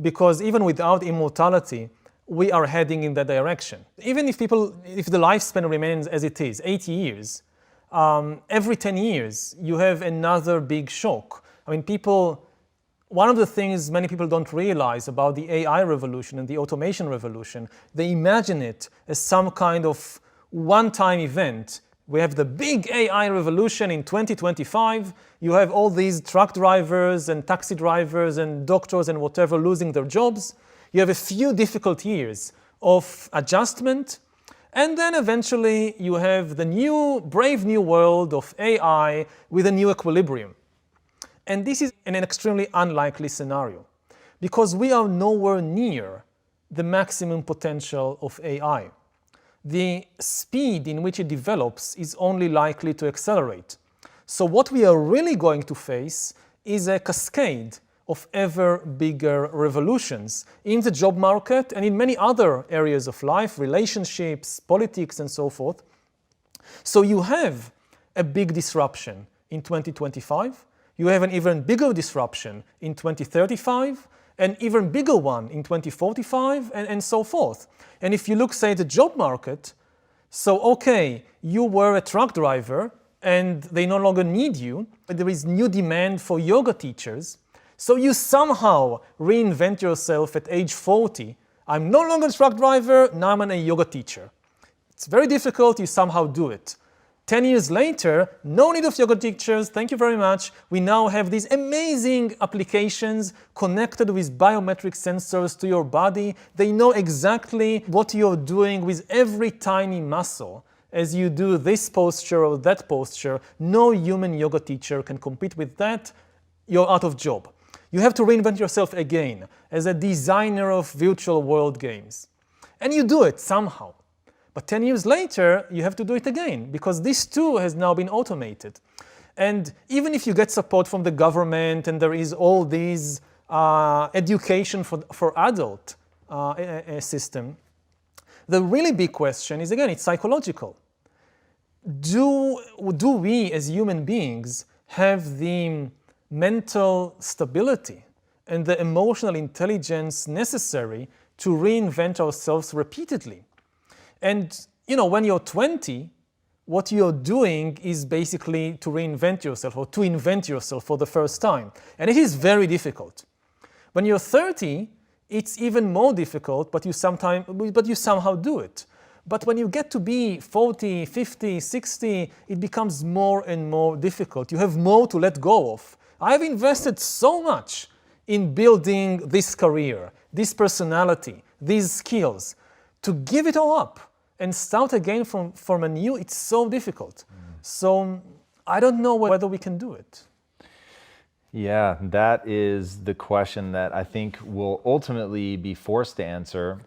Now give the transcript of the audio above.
because even without immortality, we are heading in that direction. Even if the lifespan remains as it is, 80 years, every 10 years, you have another big shock. I mean, one of the things many people don't realize about the AI revolution and the automation revolution, they imagine it as some kind of one-time event. We have the big AI revolution in 2025. You have all these truck drivers and taxi drivers and doctors and whatever losing their jobs. You have a few difficult years of adjustment. And then eventually you have the brave new world of AI with a new equilibrium. And this is an extremely unlikely scenario because we are nowhere near the maximum potential of AI. The speed in which it develops is only likely to accelerate. So what we are really going to face is a cascade of ever bigger revolutions in the job market and in many other areas of life, relationships, politics, and so forth. So you have a big disruption in 2025. You have an even bigger disruption in 2035, an even bigger one in 2045, and so forth. And if you look, say, at the job market, so okay, you were a truck driver and they no longer need you, but there is new demand for yoga teachers. So you somehow reinvent yourself at age 40. I'm no longer a truck driver, now I'm a yoga teacher. It's very difficult, you somehow do it. 10 years later, no need of yoga teachers, thank you very much. We now have these amazing applications connected with biometric sensors to your body. They know exactly what you're doing with every tiny muscle. As you do this posture or that posture, no human yoga teacher can compete with that. You're out of job. You have to reinvent yourself again as a designer of virtual world games. And you do it somehow. But 10 years later, you have to do it again because this too has now been automated. And even if you get support from the government and there is all these education for adult system, the really big question is, again, it's psychological. Do we as human beings have the mental stability and the emotional intelligence necessary to reinvent ourselves repeatedly? And, when you're 20, what you're doing is basically to reinvent yourself or to invent yourself for the first time. And it is very difficult. When you're 30, it's even more difficult, but you somehow do it. But when you get to be 40, 50, 60, it becomes more and more difficult. You have more to let go of. I've invested so much in building this career, this personality, these skills. To give it all up and start again from anew, it's so difficult. So I don't know whether we can do it. Yeah, that is the question that I think we'll ultimately be forced to answer